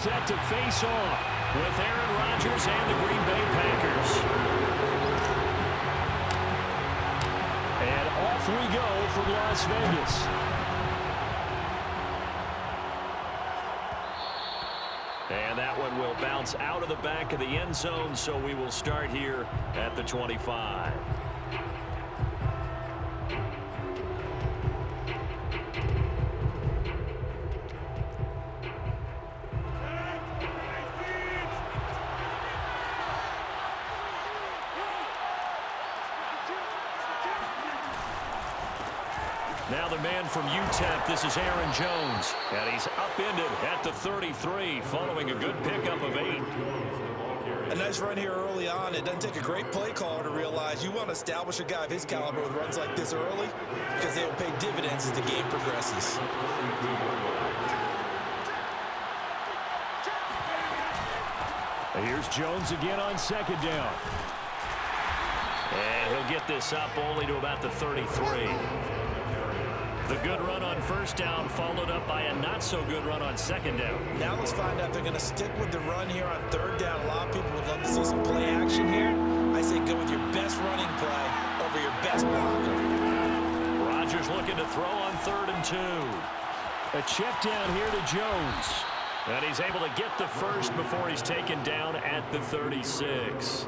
Set to face off with Aaron Rodgers and the Green Bay Packers. And off we go from Las Vegas. And that one will bounce out of the back of the end zone, so we will start here at the 25. Now the man from UTEP, this is Aaron Jones. And he's upended at the 33 following a good pickup of 8. A nice run here early on. It doesn't take a great play caller to realize you want to establish a guy of his caliber with runs like this early because they will pay dividends as the game progresses. Here's Jones again on second down. And he'll get this up only to about the 33. The good run on first down followed up by a not-so-good run on second down. Now let's find out if they're going to stick with the run here on third down. A lot of people would love to see some play action here. I say go with your best running play over your best blocker. Rodgers looking to throw on 3rd and 2. A check down here to Jones. And he's able to get the first before he's taken down at the 36.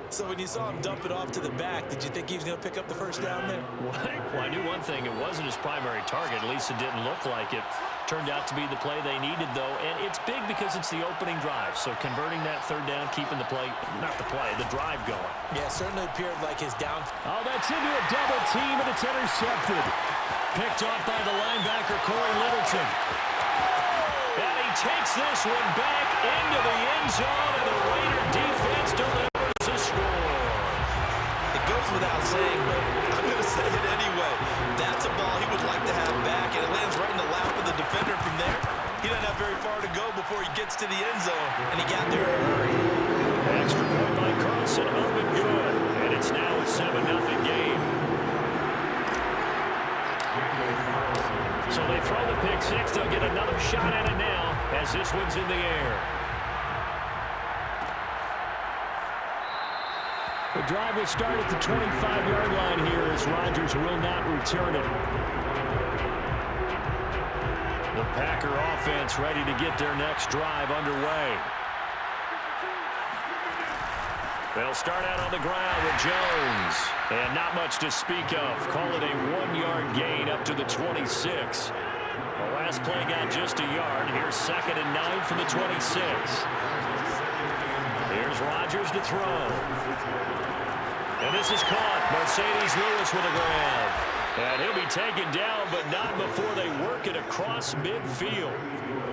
So when you saw him dump it off to the back, did you think he was going to pick up the first down there? Well, I knew one thing. It wasn't his primary target. At least it didn't look like it. Turned out to be the play they needed, though. And it's big because it's the opening drive. So converting that third down, keeping the play, not the play, the drive going. Yeah, certainly appeared like his down. Oh, that's into a double team, and it's intercepted. Picked off by the linebacker, Corey Littleton. And he takes this one back into the end zone, and the Raider defense delivers. Without saying, but I'm going to say it anyway. That's a ball he would like to have back, and it lands right in the lap of the defender from there. He doesn't have very far to go before he gets to the end zone, and he got there in a hurry. Extra point by Carlson, up and good, and it's now a 7-0 game. So they throw the pick six. They'll get another shot at it now as this one's in the air. The drive will start at the 25-yard line here as Rodgers will not return it. The Packer offense ready to get their next drive underway. They'll start out on the ground with Jones. And not much to speak of. Call it a 1-yard gain up to the 26. The last play got just a yard. Here's 2nd and 9 from the 26. Here's Rodgers to throw. And this is caught. Mercedes Lewis with a grab. And he'll be taken down, but not before they work it across midfield.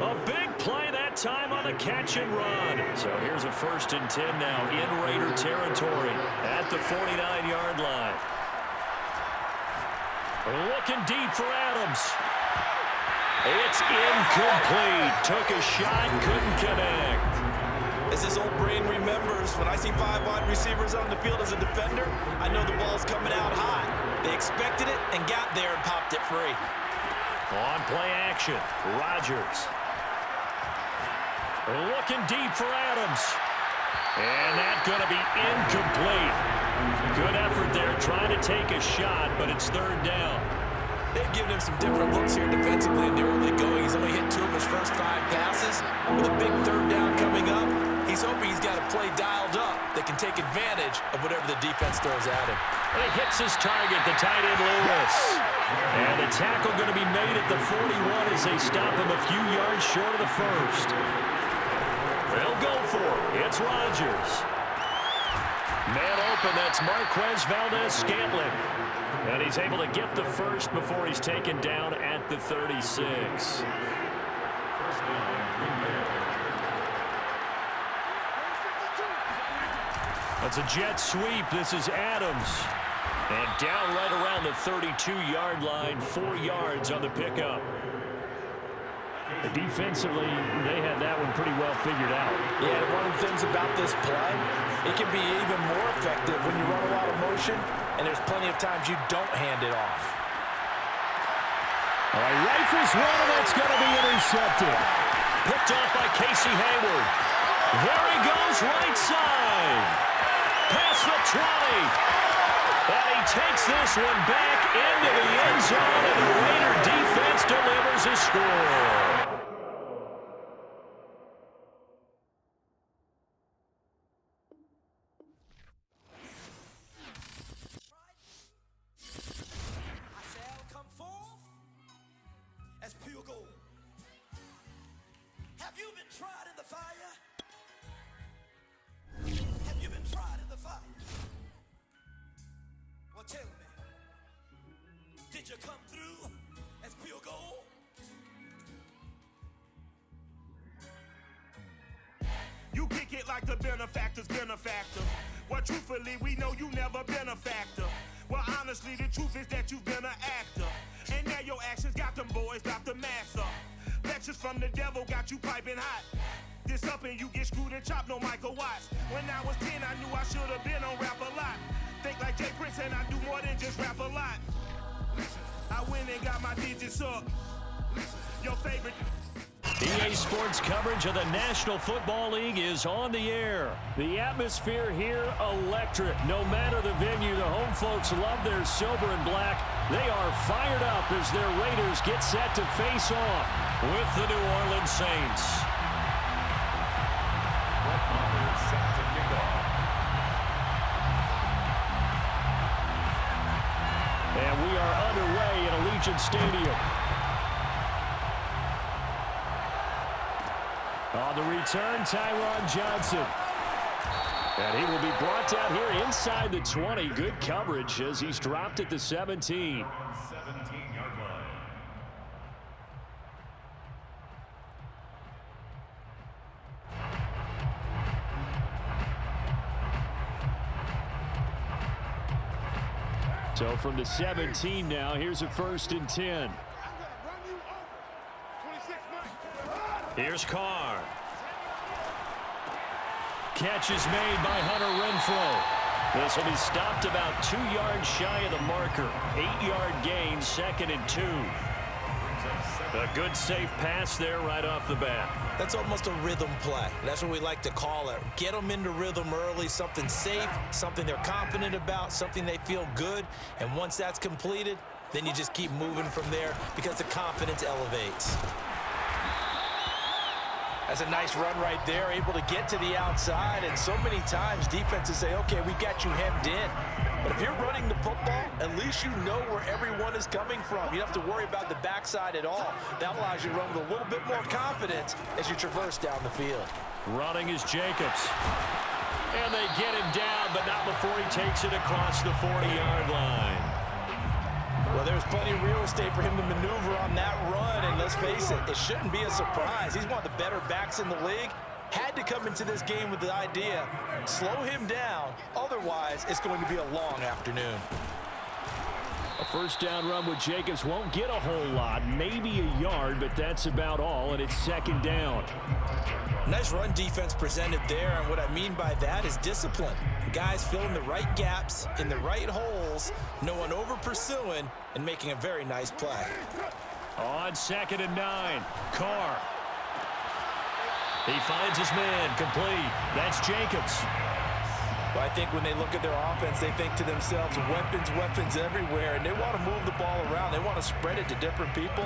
A big play that time on the catch and run. So here's a 1st and 10 now in Raider territory at the 49-yard line. Looking deep for Adams. It's incomplete. Took a shot, couldn't connect. As his old brain remembers, when I see 5 wide receivers on the field as a defender, I know the ball's coming out hot. They expected it and got there and popped it free. On play action, Rodgers. Looking deep for Adams. And that's going to be incomplete. Good effort there, trying to take a shot, but it's 3rd down. They've given him some different looks here defensively in the early going. He's only hit 2 of his first 5 passes. With a big 3rd down coming up, he's hoping he's got a play dialed up that can take advantage of whatever the defense throws at him. And he hits his target, the tight end Lewis. And the tackle going to be made at the 41 as they stop him a few yards short of the first. They'll go for it. It's Rodgers. Man open, that's Marquez Valdez-Scantling. And he's able to get the first before he's taken down at the 36. That's a jet sweep. This is Adams. And down right around the 32-yard line, 4 yards on the pickup. Defensively, they had that one pretty well figured out. Yeah, and one of the things about this play, it can be even more effective when you run a lot of motion, and there's plenty of times you don't hand it off. All right, rifles one, and that's going to be intercepted. Picked off by Casey Hayward. There he goes, right side. Past the 20. And he takes this one back into the end zone, and the Raider defense delivers a score. Have you been tried in the fire? Have you been tried in the fire? Well, tell me, did you come through as pure gold? You kick it like the benefactor's benefactor. Well, truthfully, we know you never been a factor. Well, honestly, the truth is that you've been an actor. And now your actions got them boys dropped the mask up. Lectures from the devil got you piping hot. This up and you get screwed and chopped, no Michael Watts. When I was 10, I knew I should have been on rap a lot. Think like Jay Prince and I do more than just rap a lot. I went and got my digits up. Your favorite... EA Sports coverage of the National Football League is on the air. The atmosphere here, electric. No matter the venue, the home folks love their silver and black. They are fired up as their Raiders get set to face off with the New Orleans Saints. And we are underway at Allegiant Stadium. On the return, Tyron Johnson. And he will be brought down here inside the 20. Good coverage as he's dropped at the 17. 17-yard line. So from the 17 now, here's a 1st and 10. Here's Carr. Catch is made by Hunter Renfrow. This will be stopped about 2 yards shy of the marker. 8-yard gain, 2nd and 2. A good safe pass there right off the bat. That's almost a rhythm play. That's what we like to call it. Get them into rhythm early, something safe, something they're confident about, something they feel good. And once that's completed, then you just keep moving from there because the confidence elevates. That's a nice run right there, able to get to the outside. And so many times defenses say, okay, we got you hemmed in. But if you're running the football, at least you know where everyone is coming from. You don't have to worry about the backside at all. That allows you to run with a little bit more confidence as you traverse down the field. Running is Jacobs. And they get him down, but not before he takes it across the 40-yard line. Well, there's plenty of real estate for him to maneuver on that run, and let's face it, it shouldn't be a surprise. He's one of the better backs in the league. Had to come into this game with the idea, slow him down, otherwise it's going to be a long afternoon. A 1st down run with Jacobs won't get a whole lot, maybe a yard, but that's about all, and it's 2nd down. Nice run defense presented there, and what I mean by that is discipline. Guys filling the right gaps in the right holes, no one over pursuing, and making a very nice play. On 2nd and 9, Carr. He finds his man, complete. That's Jacobs. Well, I think when they look at their offense, they think to themselves, weapons, weapons everywhere, and they want to move the ball around. They want to spread it to different people,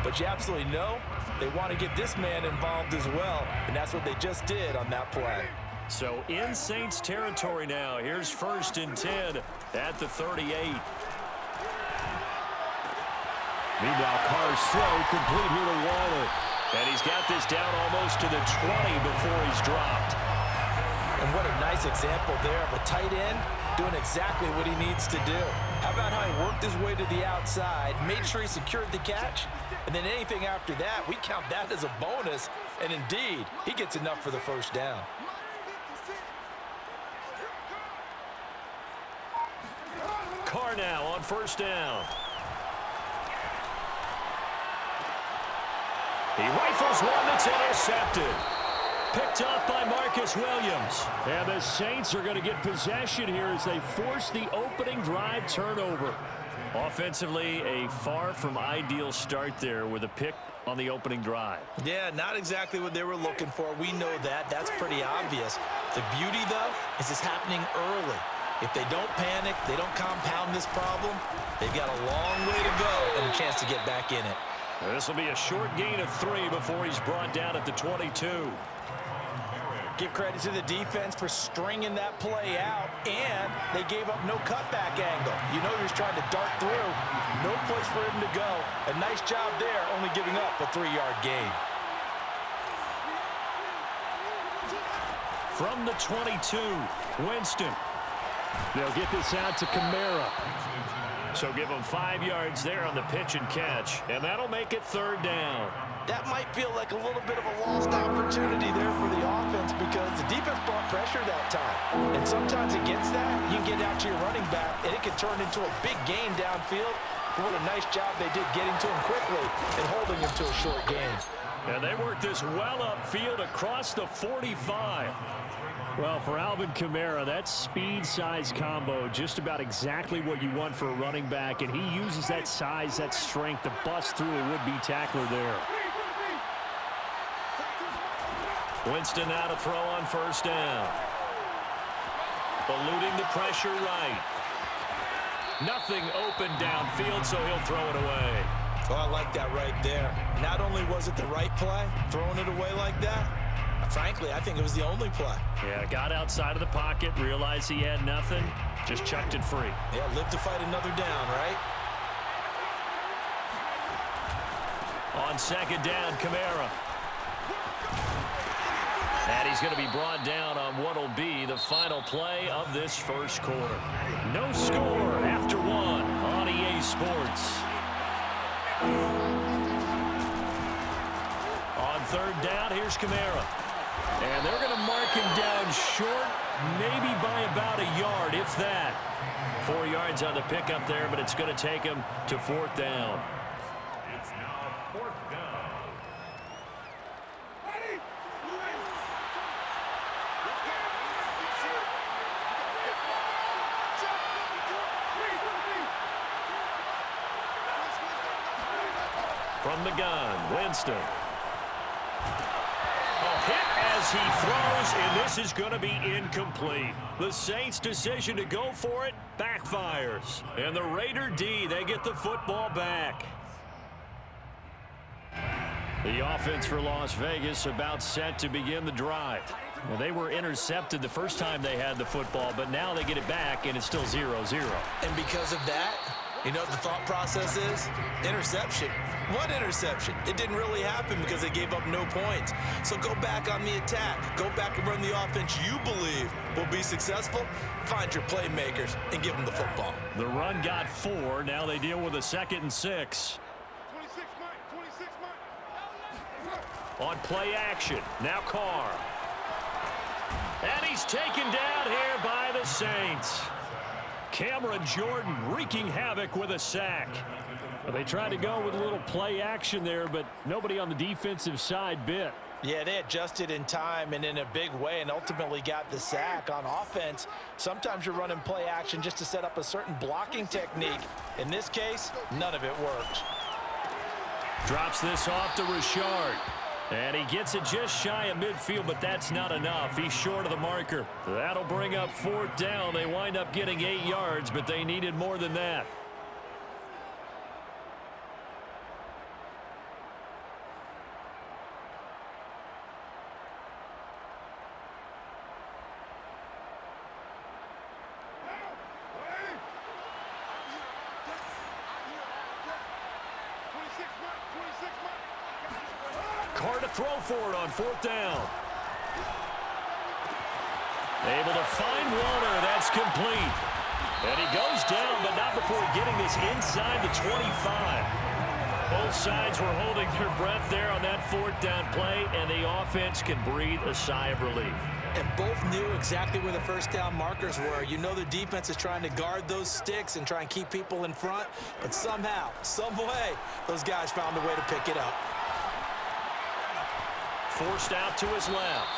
but you absolutely know they want to get this man involved as well, and that's what they just did on that play. So in Saints territory now. Here's 1st and 10 at the 38. Meanwhile, Carr's throw complete here to Waller. And he's got this down almost to the 20 before he's dropped. And what a nice example there of a tight end doing exactly what he needs to do. How about how he worked his way to the outside, made sure he secured the catch, and then anything after that, we count that as a bonus. And indeed, he gets enough for the 1st down. Carr now on 1st down. He rifles one that's intercepted. Picked up by Marcus Williams. And the Saints are going to get possession here as they force the opening drive turnover. Offensively, a far from ideal start there with a pick on the opening drive. Yeah, not exactly what they were looking for. We know that. That's pretty obvious. The beauty, though, is it's happening early. If they don't panic, they don't compound this problem, they've got a long way to go and a chance to get back in it. This will be a short gain of 3 before he's brought down at the 22. Give credit to the defense for stringing that play out, and they gave up no cutback angle. You know he was trying to dart through. No place for him to go. A nice job there, only giving up a 3-yard gain. From the 22, Winston. They'll get this out to Kamara. So give him 5 yards there on the pitch and catch, and that'll make it 3rd down. That might feel like a little bit of a lost opportunity there for the offense because the defense brought pressure that time. And sometimes against that, you can get out to your running back, and it can turn into a big gain downfield. But what a nice job they did getting to him quickly and holding him to a short gain. And they work this well upfield across the 45. Well, for Alvin Kamara, that speed-size combo, just about exactly what you want for a running back, and he uses that size, that strength to bust through a would-be tackler there. Winston now to throw on 1st down. Eluding the pressure right. Nothing open downfield, so he'll throw it away. Oh, I like that right there. Not only was it the right play, throwing it away like that, frankly, I think it was the only play. Yeah, got outside of the pocket, realized he had nothing, just chucked it free. Yeah, live to fight another down, right? On 2nd down, Kamara. And he's going to be brought down on what will be the final play of this 1st quarter. No score after 1 on EA Sports. On 3rd down, here's Kamara. And they're going to mark him down short, maybe by about a yard, if that. 4 yards on the pickup there, but it's going to take him to 4th down. It's now 4th down. From the gun, Winston. Hit as he throws, and this is going to be incomplete. The Saints' decision to go for it backfires. And the Raider D, they get the football back. The offense for Las Vegas about set to begin the drive. Well, they were intercepted the first time they had the football, but now they get it back, and it's still 0-0. And because of that, you know what the thought process is? Interception. What interception? It didn't really happen because they gave up no points. So go back on the attack. Go back and run the offense you believe will be successful. Find your playmakers and give them the football. The run got 4. Now they deal with a 2nd and 6. On play action. Now Carr. And he's taken down here by the Saints. Cameron Jordan wreaking havoc with a sack. Well, they tried to go with a little play action there, but nobody on the defensive side bit. Yeah, they adjusted in time and in a big way and ultimately got the sack. On offense, sometimes you're running play action just to set up a certain blocking technique. In this case, none of it worked. Drops this off to Richard. And he gets it just shy of midfield, but that's not enough. He's short of the marker. That'll bring up 4th down. They wind up getting 8 yards, but they needed more than that. Carr to throw for it on 4th down. Able to find Walter. That's complete. And he goes down, but not before getting this inside the 25. Both sides were holding their breath there on that 4th down play, and the offense can breathe a sigh of relief. And both knew exactly where the 1st down markers were. You know the defense is trying to guard those sticks and try and keep people in front, but somehow, some way, those guys found a way to pick it up. Forced out to his left.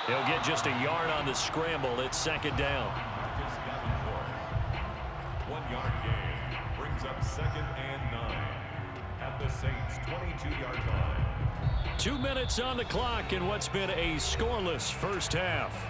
He'll get just a yard on the scramble. It's 2nd down. 1 yard gain brings up 2nd and 9. At the Saints' 22-yard line. 2 minutes on the clock in what's been a scoreless first half.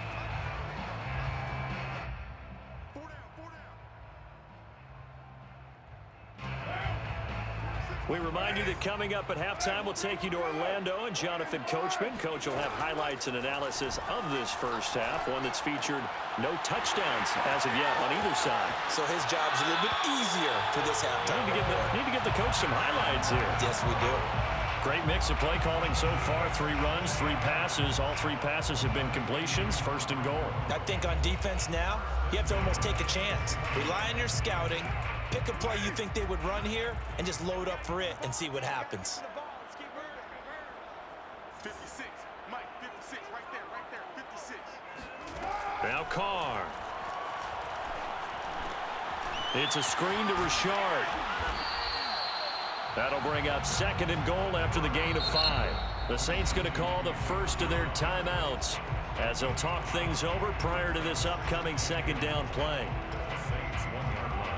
We remind you that coming up at halftime, we'll take you to Orlando and Jonathan Coachman. Coach will have highlights and analysis of this first half, one that's featured no touchdowns as of yet on either side. So his job's a little bit easier for this halftime. Need to get the coach some highlights here. Yes, we do. Great mix of play calling so far. 3 runs, 3 passes. All 3 passes have been completions. First and goal. I think on defense now, you have to almost take a chance. Rely on your scouting. Pick a play you think they would run here and just load up for it and see what happens. 56, Mike, 56, right there, 56. Now Carr. It's a screen to Richard. That'll bring up second and goal after the gain of 5. The Saints going to call the first of their timeouts as they'll talk things over prior to this upcoming second down play. Saints 1-yard line.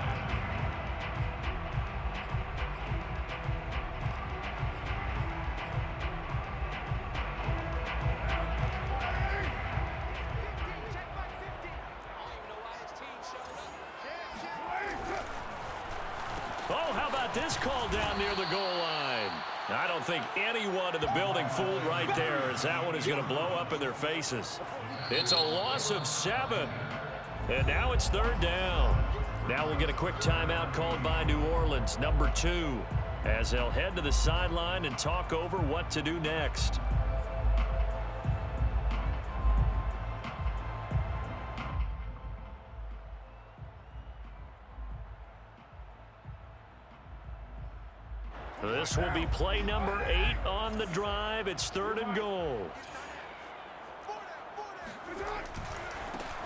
Oh, how about this call down near the goal line? I don't think anyone in the building fooled right there, as that one is going to blow up in their faces. It's a loss of 7. And now it's third down. Now we'll get a quick timeout called by New Orleans, number 2, as they'll head to the sideline and talk over what to do next. This will be play number 8 on the drive. It's third and goal.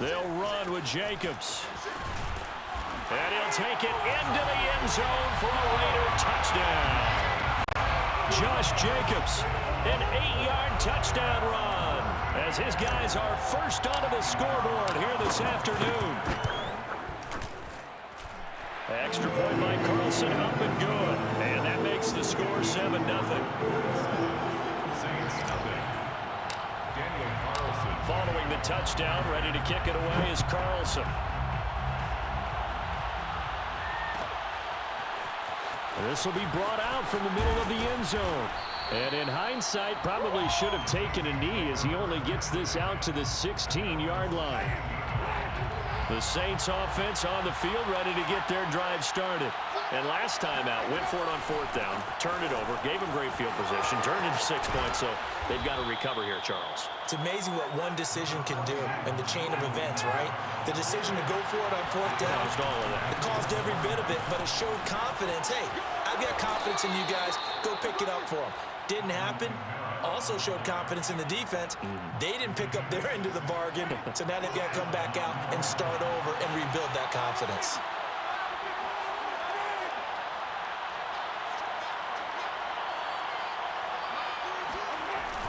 They'll run with Jacobs. And he'll take it into the end zone for a Raider touchdown. Josh Jacobs, an 8-yard touchdown run, as his guys are first onto the scoreboard here this afternoon. Extra point by Carlson, up and good. And that makes the score 7-0. Saints nothing. Daniel Carlson. Following the touchdown, ready to kick it away is Carlson. This will be brought out from the middle of the end zone. And in hindsight, probably should have taken a knee as he only gets this out to the 16-yard line. The Saints offense on the field, ready to get their drive started. And last time out, went for it on 4th down, turned it over, gave him great field position, turned into 6 points, so they've got to recover here, Charles. It's amazing what one decision can do in the chain of events, right? The decision to go for it on 4th down. Caused all of that. It caused every bit of it, but it showed confidence. Hey, I've got confidence in you guys. Go pick it up for them. Didn't happen. Also showed confidence in the defense. They didn't pick up their end of the bargain, so now they've got to come back out and start over and rebuild that confidence.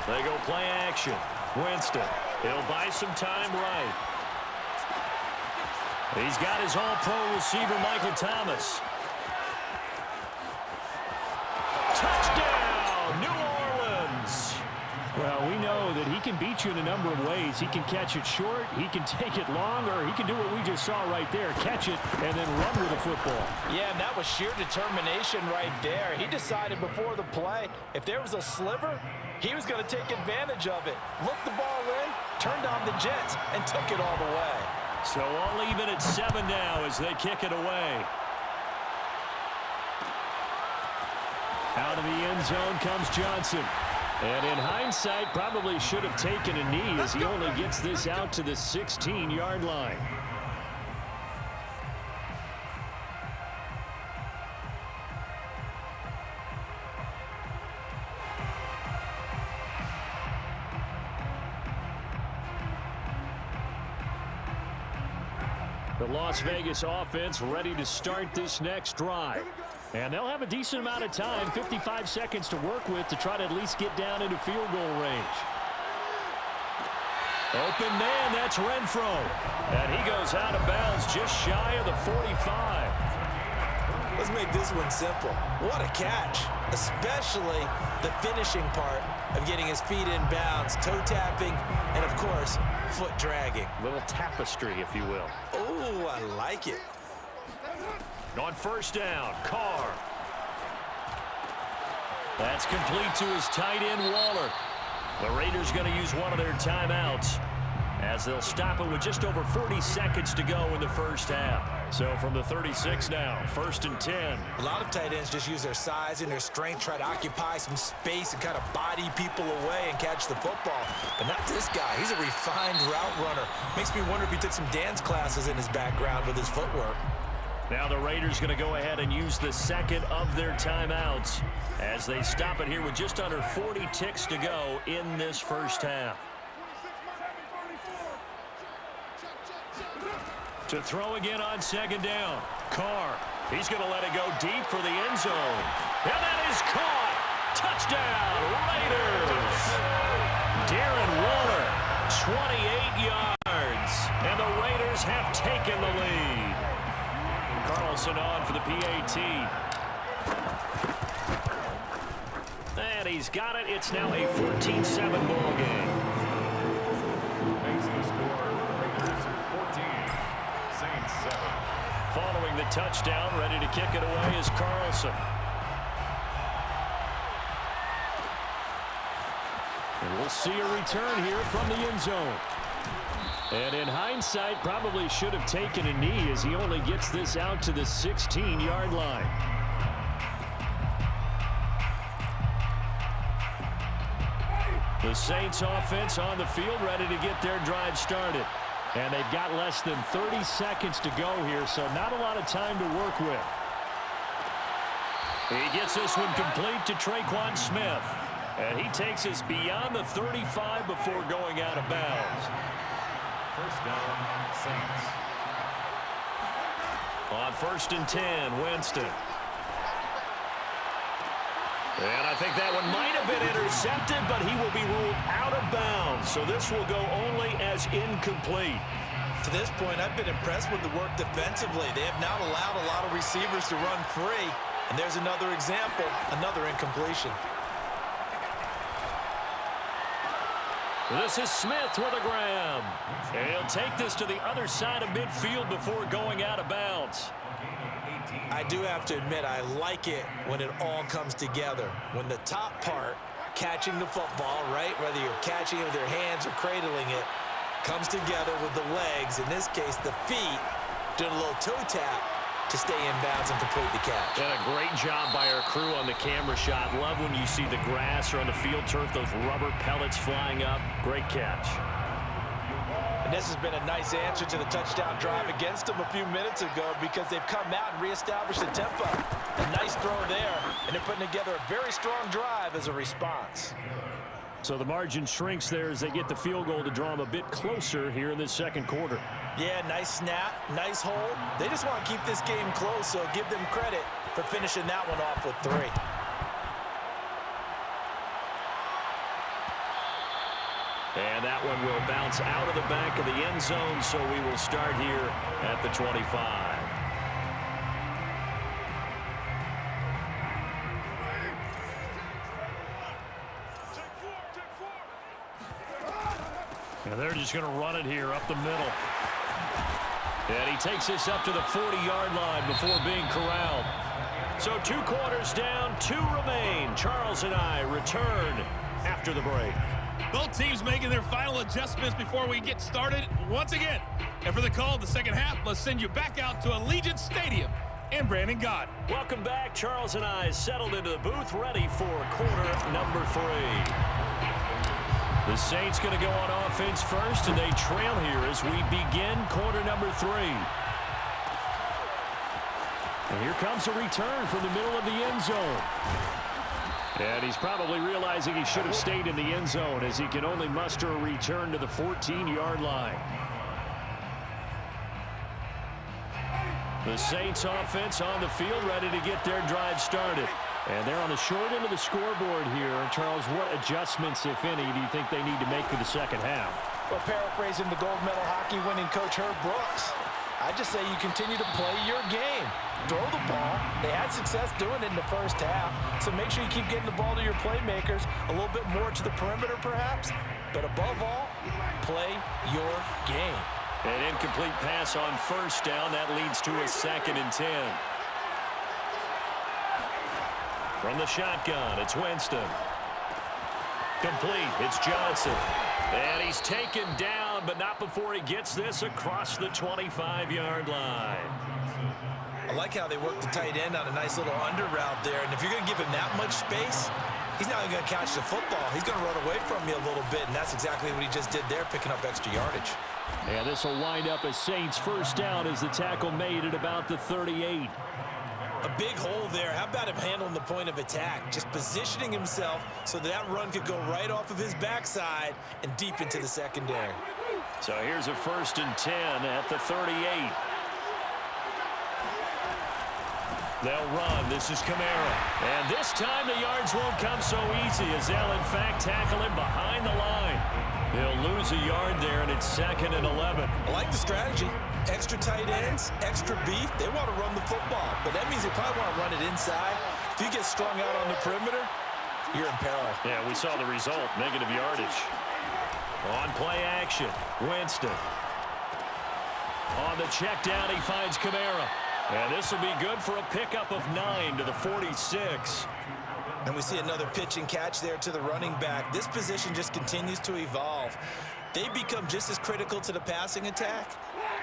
They go play action. Winston, he'll buy some time right. He's got his all-pro receiver, Michael Thomas. Touchdown, New Orleans! Well, we know that he can beat you in a number of ways. He can catch it short, he can take it long, or he can do what we just saw right there, catch it and then run with the football. Yeah, and that was sheer determination right there. He decided before the play, if there was a sliver, he was going to take advantage of it. Looked the ball in, turned on the Jets, and took it all the way. So all even at 7 now as they kick it away. Out of the end zone comes Johnson. And in hindsight, probably should have taken a knee as he only gets this out to the 16-yard line. The Las Vegas offense ready to start this next drive. And they'll have a decent amount of time, 55 seconds to work with to try to at least get down into field goal range. Open man, that's Renfro. And he goes out of bounds just shy of the 45. Let's make this one simple. What a catch, especially the finishing part of getting his feet in bounds, toe tapping, and of course, foot dragging. Little tapestry, if you will. Oh, I like it. On first down, Carr. That's complete to his tight end, Waller. The Raiders going to use one of their timeouts as they'll stop it with just over 40 seconds to go in the first half. So from the 36 now, 1st and 10. A lot of tight ends just use their size and their strength, try to occupy some space and kind of body people away and catch the football. But not this guy. He's a refined route runner. Makes me wonder if he took some dance classes in his background with his footwork. Now the Raiders going to go ahead and use the second of their timeouts as they stop it here with just under 40 ticks to go in this first half. To throw again on second down, Carr. He's going to let it go deep for the end zone. And that is caught. Touchdown, Raiders. Darren Waller, 28 yards. And the Raiders have taken the lead. Carlson on for the PAT. And he's got it. It's now a 14-7 ball game. Makes the score Raiders 14, Saints 7. Following the touchdown, ready to kick it away is Carlson. And we'll see a return here from the end zone. And in hindsight, probably should have taken a knee as he only gets this out to the 16-yard line. The Saints offense on the field ready to get their drive started. And they've got less than 30 seconds to go here, so not a lot of time to work with. He gets this one complete to Traquan Smith. And he takes us beyond the 35 before going out of bounds. First down, Saints. On 1st and 10, Winston. And I think that one might have been intercepted, but he will be ruled out of bounds. So this will go only as incomplete. To this point, I've been impressed with the work defensively. They have not allowed a lot of receivers to run free. And there's another example, another incompletion. This is Smith with a grab. And he'll take this to the other side of midfield before going out of bounds. I do have to admit, I like it when it all comes together. When the top part, catching the football, right, whether you're catching it with your hands or cradling it, comes together with the legs, in this case the feet, doing a little toe tap to stay in bounds and complete the catch. And a great job by our crew on the camera shot. Love when you see the grass or on the field turf, those rubber pellets flying up. Great catch. And this has been a nice answer to the touchdown drive against them a few minutes ago because they've come out and reestablished the tempo. A nice throw there, and they're putting together a very strong drive as a response. So the margin shrinks there as they get the field goal to draw them a bit closer here in this second quarter. Yeah, nice snap, nice hold. They just want to keep this game close, so give them credit for finishing that one off with 3. And that one will bounce out of the back of the end zone, so we will start here at the 25. And they're just going to run it here up the middle. And he takes this up to the 40-yard line before being corralled. So 2 quarters down, 2 remain. Charles and I return after the break. Both teams making their final adjustments before we get started once again. And for the call of the second half, let's send you back out to Allegiant Stadium in Brandon Gott. Welcome back. Charles and I settled into the booth, ready for quarter number 3. The Saints going to go on offense first, and they trail here as we begin quarter number 3. And here comes a return from the middle of the end zone. And he's probably realizing he should have stayed in the end zone as he can only muster a return to the 14-yard line. The Saints offense on the field ready to get their drive started. And they're on the short end of the scoreboard here. Charles, what adjustments, if any, do you think they need to make for the second half? Well, paraphrasing the gold medal hockey winning coach Herb Brooks, I just say you continue to play your game. throw the ball. They had success doing it in the first half, so make sure you keep getting the ball to your playmakers, a little bit more to the perimeter perhaps, but above all, play your game. An incomplete pass on first down. That leads to a 2nd and 10. From the shotgun, it's Winston. Complete, it's Johnson. And he's taken down, but not before he gets this across the 25-yard line. I like how they work the tight end on a nice little under route there. And if you're going to give him that much space, he's not even going to catch the football. He's going to run away from you a little bit, and that's exactly what he just did there, picking up extra yardage. And this will wind up as Saints first down as the tackle made at about the 38. A big hole there. How about him handling the point of attack? Just positioning himself so that run could go right off of his backside and deep into the secondary. So here's a 1st and 10 at the 38. They'll run. This is Kamara. And this time the yards won't come so easy as they'll, in fact, tackle him behind the line. They'll lose a yard there, and it's 2nd and 11. I like the strategy. Extra tight ends, extra beef. They want to run the football, but that means they probably want to run it inside. If you get strung out on the perimeter, you're in peril. Yeah, we saw the result, negative yardage. On play action, Winston. On the check down, he finds Kamara. And this will be good for a pickup of 9 to the 46. And we see another pitch and catch there to the running back. This position just continues to evolve. They become just as critical to the passing attack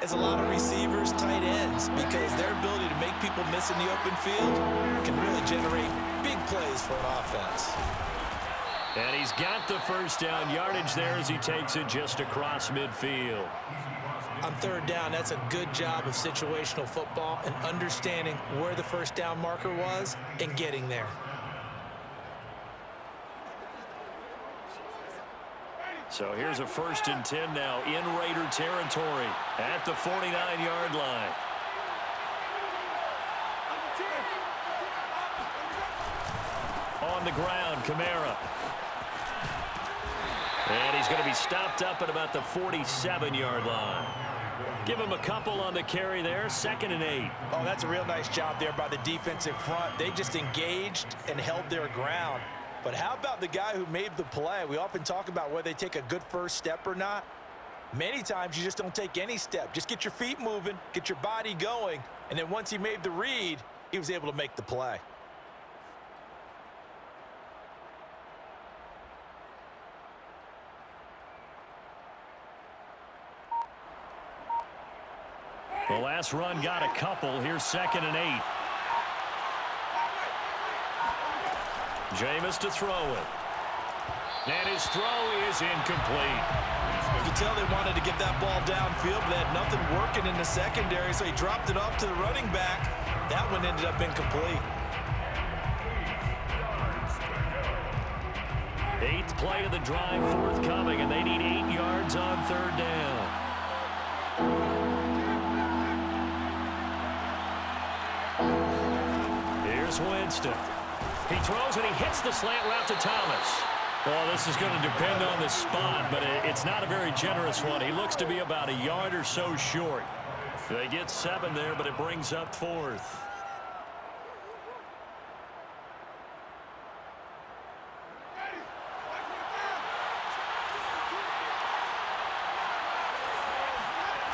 as a lot of receivers, tight ends, because their ability to make people miss in the open field can really generate big plays for an offense. And he's got the first down yardage there as he takes it just across midfield. On 3rd down, that's a good job of situational football and understanding where the first down marker was and getting there. So here's a 1st and 10 now in Raider territory at the 49-yard line. On the ground, Kamara. And he's going to be stopped up at about the 47-yard line. Give him a couple on the carry there, 2nd and 8. Oh, that's a real nice job there by the defensive front. They just engaged and held their ground. But how about the guy who made the play? We often talk about whether they take a good first step or not. Many times you just don't take any step. Just get your feet moving, get your body going, and then once he made the read, he was able to make the play. The last run got a couple. Here's 2nd and 8. Jameis to throw it. And his throw is incomplete. You can tell they wanted to get that ball downfield, but they had nothing working in the secondary, so he dropped it off to the running back. That one ended up incomplete. 8th play of the drive forthcoming, and they need 8 yards on 3rd down. Here's Winston. He throws and he hits the slant route to Thomas. Well, this is going to depend on the spot, but it's not a very generous one. He looks to be about a yard or so short. They get 7 there, but it brings up 4th.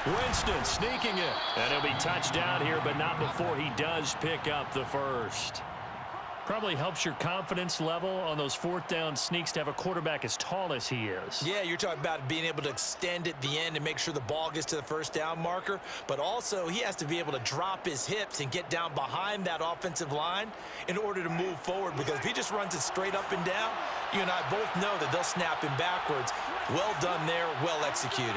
Winston sneaking it. And he'll be touchdown here, but not before he does pick up the first. Probably helps your confidence level on those 4th down sneaks to have a quarterback as tall as he is. Yeah, you're talking about being able to extend at the end and make sure the ball gets to the first down marker. But also, he has to be able to drop his hips and get down behind that offensive line in order to move forward. Because if he just runs it straight up and down, you and I both know that they'll snap him backwards. Well done there, well executed.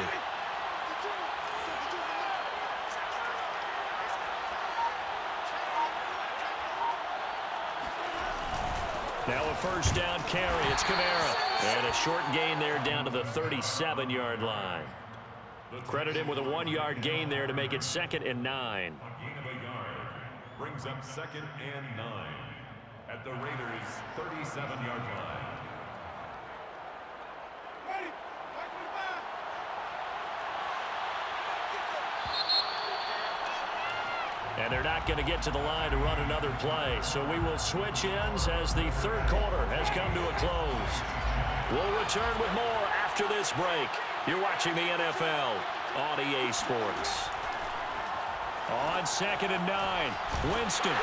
Now a first down carry. It's Kamara. And a short gain there down to the 37-yard line. Credit him with a 1-yard gain there to make it 2nd and 9. A gain of a yard brings up 2nd and 9 at the Raiders' 37-yard line. And they're not going to get to the line to run another play. So we will switch ends as the third quarter has come to a close. We'll return with more after this break. You're watching the NFL on EA Sports. On 2nd and 9, Winston.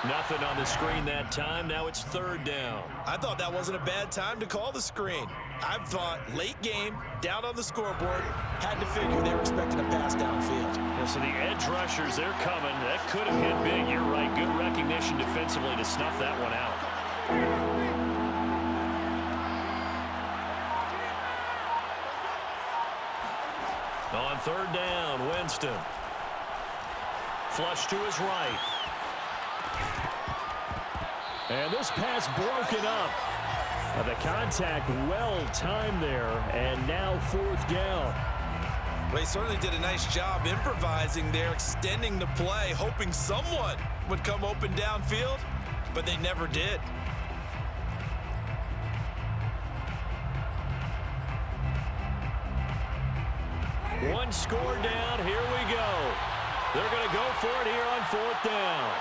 Nothing on the screen that time. Now it's 3rd down. I thought that wasn't a bad time to call the screen. I thought late game, down on the scoreboard, had to figure they were expecting a pass downfield. Yeah, so the edge rushers, they're coming. That could have hit big. You're right. Good recognition defensively to snuff that one out. On 3rd down, Winston. Flush to his right. And this pass broken up. The contact well timed there, and now 4th down. They certainly did a nice job improvising there, extending the play, hoping someone would come open downfield, but they never did. One score down. Here we go. They're going to go for it here on 4th down.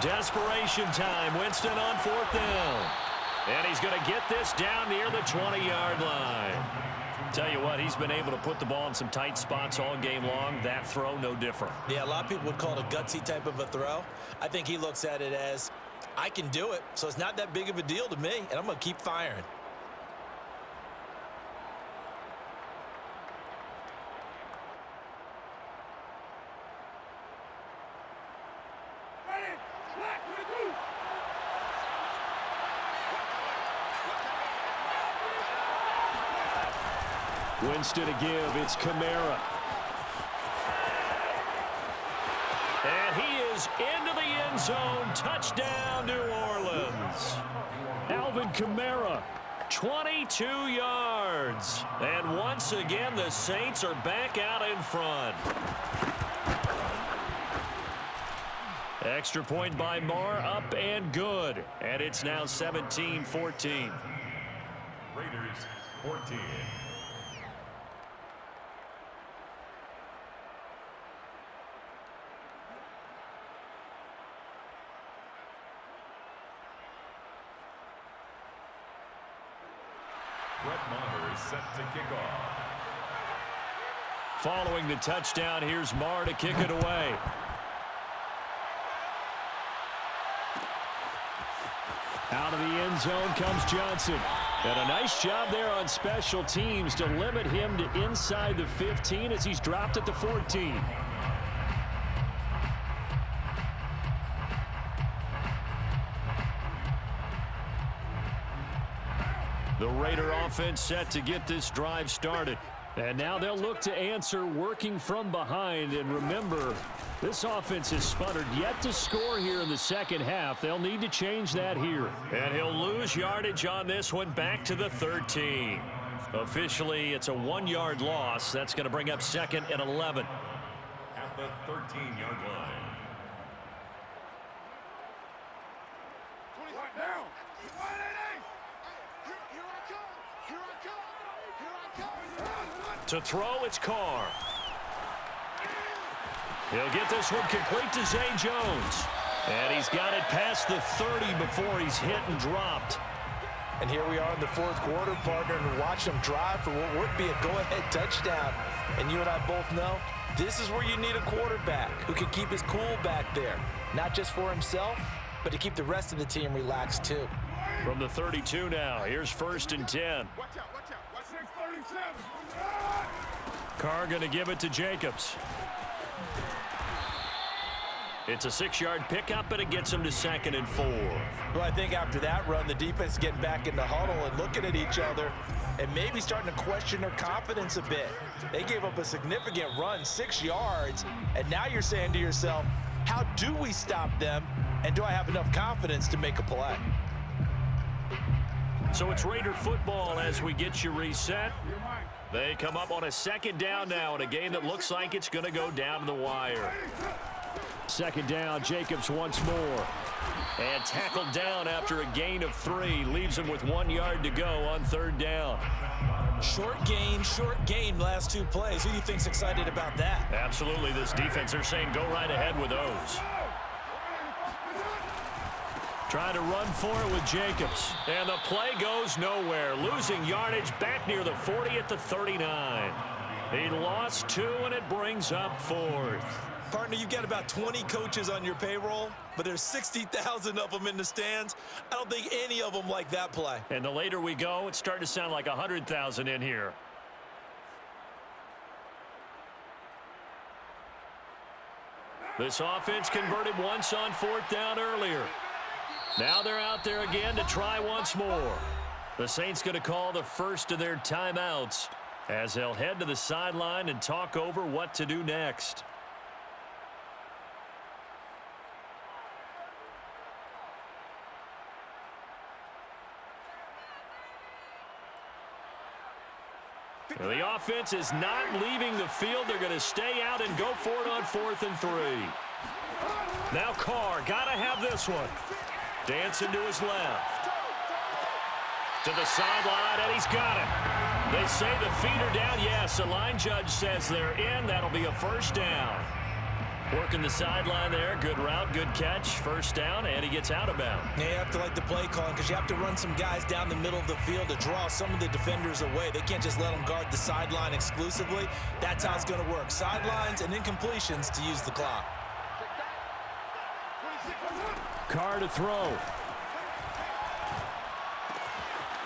Desperation time. Winston on 4th down. And he's going to get this down near the 20-yard line. Tell you what, he's been able to put the ball in some tight spots all game long. That throw, no different. Yeah, a lot of people would call it a gutsy type of a throw. I think he looks at it as, I can do it, so it's not that big of a deal to me, and I'm going to keep firing. Winston to give. It's Kamara. And he is into the end zone. Touchdown, New Orleans. Alvin Kamara, 22 yards. And once again, the Saints are back out in front. Extra point by Marr, up and good. And it's now 17-14. Raiders 14. Brett Maher is set to kick off. Following the touchdown, here's Marr to kick it away. Out of the end zone comes Johnson. And a nice job there on special teams to limit him to inside the 15 as he's dropped at the 14. The Raider offense set to get this drive started. And now they'll look to answer working from behind. And remember, this offense has sputtered yet to score here in the second half. They'll need to change that here. And he'll lose yardage on this one back to the 13. Officially, it's a 1-yard loss. That's going to bring up 2nd and 11. At the 13-yard line. To throw, it's Carr. He'll get this one complete to Zay Jones. And he's got it past the 30 before he's hit and dropped. And here we are in the 4th quarter, partner, and watch him drive for what would be a go-ahead touchdown. And you and I both know this is where you need a quarterback who can keep his cool back there. Not just for himself, but to keep the rest of the team relaxed too. From the 32 now, here's 1st and 10. Watch out, watch out. Watch 637. Carr going to give it to Jacobs. It's a 6-yard pickup, but it gets him to 2nd and 4. Well, I think after that run, the defense is getting back in the huddle and looking at each other and maybe starting to question their confidence a bit. They gave up a significant run, 6 yards, and now you're saying to yourself, how do we stop them, and do I have enough confidence to make a play? So it's Raider football as we get you reset. They come up on a 2nd down now in a game that looks like it's going to go down to the wire. 2nd down, Jacobs once more. And tackled down after a gain of 3. Leaves him with 1 yard to go on 3rd down. Short gain last 2 plays. Who do you think's excited about that? Absolutely. This defense, they're saying go right ahead with those. Trying to run for it with Jacobs. And the play goes nowhere. Losing yardage back near the 40 at the 39. He lost 2, and it brings up 4th. Partner, you've got about 20 coaches on your payroll, but there's 60,000 of them in the stands. I don't think any of them like that play. And the later we go, it's starting to sound like 100,000 in here. This offense converted once on 4th down earlier. Now they're out there again to try once more. The Saints going to call the first of their timeouts as they'll head to the sideline and talk over what to do next. The offense is not leaving the field. They're going to stay out and go for it on 4th and 3. Now Carr, got to have this one. Dancing to his left. To the sideline, and he's got it. They say the feet are down. Yes, the line judge says they're in. That'll be a 1st down. Working the sideline there. Good route, good catch. 1st down, and he gets out of bounds. Yeah, you have to like the play calling because you have to run some guys down the middle of the field to draw some of the defenders away. They can't just let them guard the sideline exclusively. That's how it's going to work. Sidelines and incompletions to use the clock. Carr to throw.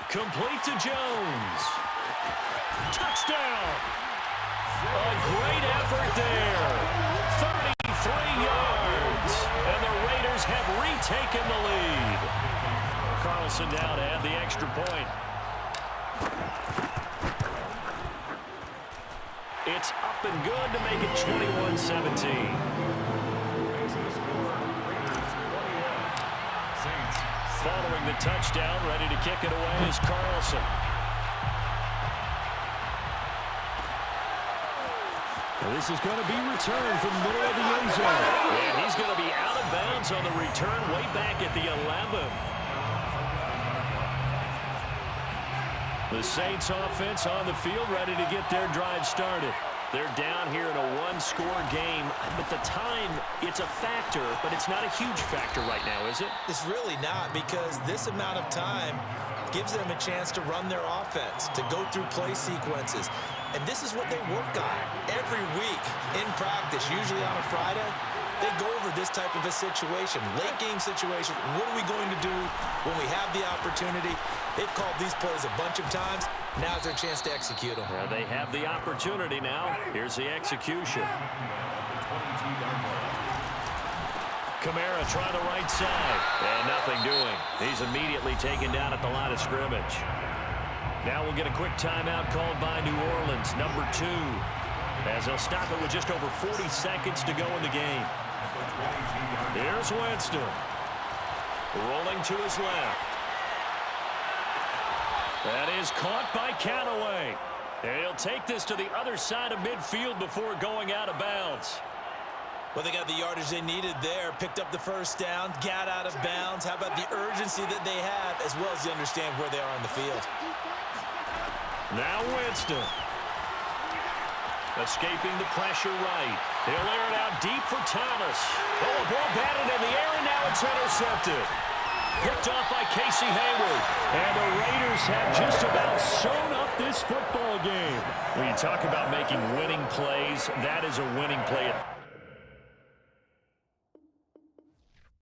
Complete to Jones. Touchdown. A great effort there. 33 yards. And the Raiders have retaken the lead. Carlson now to add the extra point. It's up and good to make it 21-17. Following the touchdown, ready to kick it away is Carlson. Well, this is going to be returned from the middle of the end zone. And he's going to be out of bounds on the return way back at the 11. The Saints offense on the field ready to get their drive started. They're down here in a 1-score game, but the time, it's a factor, but it's not a huge factor right now, is it? It's really not, because this amount of time gives them a chance to run their offense, to go through play sequences. And this is what they work on every week in practice, usually on a Friday. They go over this type of a situation, late game situation. What are we going to do when we have the opportunity? They've called these plays a bunch of times. Now's their chance to execute them. Yeah, they have the opportunity now. Here's the execution. Kamara trying the right side. And nothing doing. He's immediately taken down at the line of scrimmage. Now we'll get a quick timeout called by New Orleans, number 2. As they'll stop it with just over 40 seconds to go in the game. Here's Winston. Rolling to his left. That is caught by Callaway. He'll take this to the other side of midfield before going out of bounds. Well, they got the yardage they needed there. Picked up the 1st down, got out of bounds. How about the urgency that they have, as well as you understand where they are on the field. Now Winston. Escaping the pressure right. He'll air it out deep for Thomas. Oh, a ball batted in the air, and now it's intercepted. Picked off by Casey Hayward. And the Raiders have just about sewn up this football game. When you talk about making winning plays, that is a winning play.